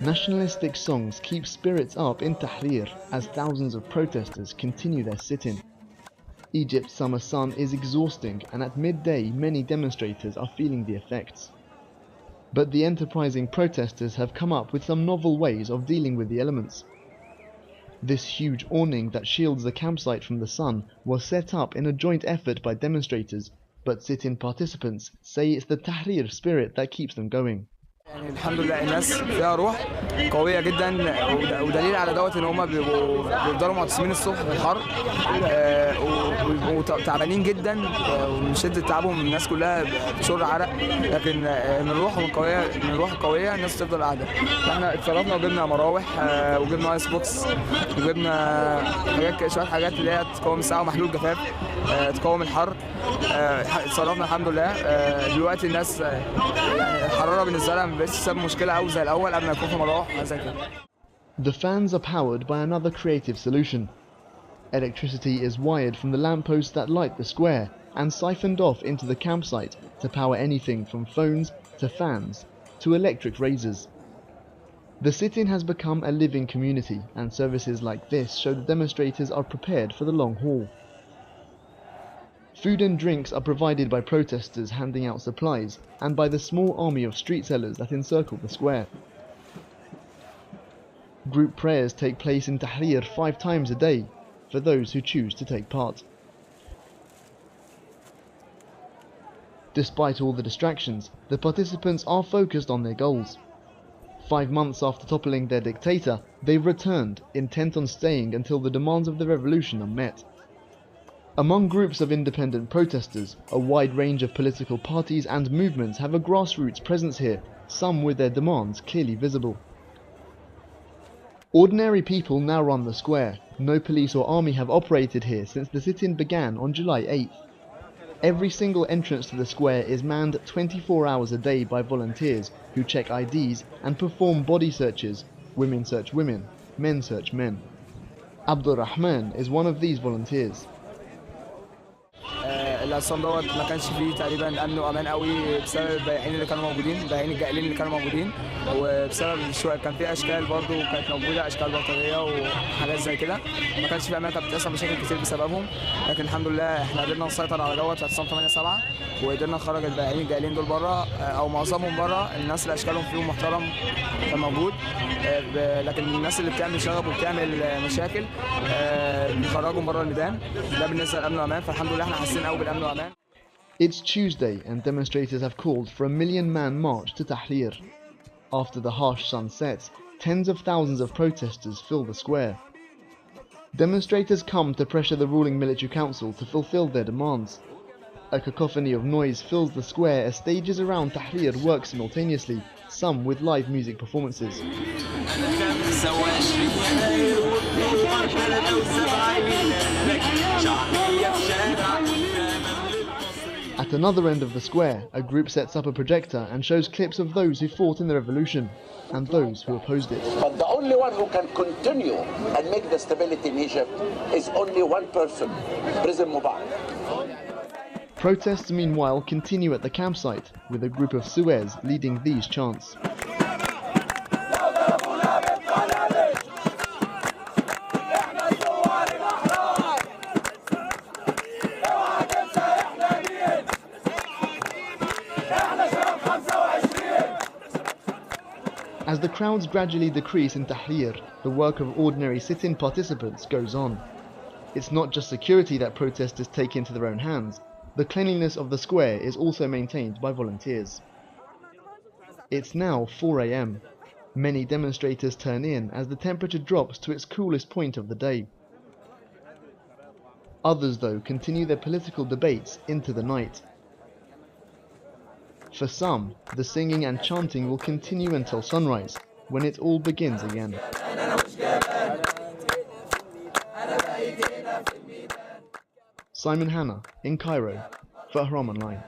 Nationalistic songs keep spirits up in Tahrir as thousands of protesters continue their sit-in. Egypt's summer sun is exhausting, and at midday many demonstrators are feeling the effects. But the enterprising protesters have come up with some novel ways of dealing with the elements. This huge awning that shields the campsite from the sun was set up in a joint effort by demonstrators, but sit-in participants say it's the Tahrir spirit that keeps them going. يعني الحمد لله الناس فيها روح قوية جدا، ودليل على دوت ان هم بيفضلوا معتصمين الصبح في الحر وبيبقوا تعبانين جدا ومن شدة تعبهم الناس كلها بتشر عرق، لكن من روحهم القوية الناس تفضل قاعدة. فاحنا اتصرفنا وجبنا مراوح وجبنا ايس بوكس وجبنا شوية حاجات اللي هي تقاوم الساعة ومحلول جفاف تقاوم الحر. اتصرفنا الحمد لله. دلوقتي الناس يعني الحرارة بالنسبة لها The fans are powered by another creative solution. Electricity is wired from the lampposts that light the square and siphoned off into the campsite to power anything from phones to fans to electric razors. The sit-in has become a living community, and services like this show the demonstrators are prepared for the long haul. Food and drinks are provided by protesters handing out supplies and by the small army of street sellers that encircle the square. Group prayers take place in Tahrir 5 times a day for those who choose to take part. Despite all the distractions, the participants are focused on their goals. 5 months after toppling their dictator, they've returned, intent on staying until the demands of the revolution are met. Among groups of independent protesters, a wide range of political parties and movements have a grassroots presence here, some with their demands clearly visible. Ordinary people now run the square. No police or army have operated here since the sit-in began on July 8th. Every single entrance to the square is manned 24 hours a day by volunteers who check IDs and perform body searches. Women search women, men search men. Ibrahim is one of these volunteers. الاعتصام دوت ما كانش فيه تقريبا امن وامان قوي بسبب البياعين اللي كانوا موجودين، البياعين الجائلين اللي كانوا موجودين، وبسبب شويه كان في اشكال برضو كانت موجوده، اشكال بلطجيه وحاجات زي كده، ما كانش في امان، كانت بتحصل مشاكل كتير بسببهم، لكن الحمد لله احنا قدرنا نسيطر على دوت في اعتصام 8/7 وقدرنا نخرج البياعين الجائلين دول بره او معظمهم بره. الناس اللي اشكالهم فيهم محترم كان موجود، لكن الناس اللي بتعمل شغب وبتعمل مشاكل بنخرجهم بره الميدان. ده بالنسبه للامن والامان، فالحمد لله احنا حاسين قوي بالامن والامان. It's Tuesday and demonstrators have called for a 1 million-man march to Tahrir. After the harsh sun sets, tens of thousands of protesters fill the square. Demonstrators come to pressure the ruling military council to fulfill their demands. A cacophony of noise fills the square as stages around Tahrir work simultaneously, some with live music performances. At another end of the square, a group sets up a projector and shows clips of those who fought in the revolution and those who opposed it. But the only one who can continue and make the stability in Egypt is only one person, President Mubarak. Protests meanwhile continue at the campsite, with a group of Suez leading these chants. As the crowds gradually decrease in Tahrir, the work of ordinary sit-in participants goes on. It's not just security that protesters take into their own hands. The cleanliness of the square is also maintained by volunteers. It's now 4 a.m. Many demonstrators turn in as the temperature drops to its coolest point of the day. Others, though, continue their political debates into the night. For some, the singing and chanting will continue until sunrise, when it all begins again. Hanna in Cairo for Ahram Online.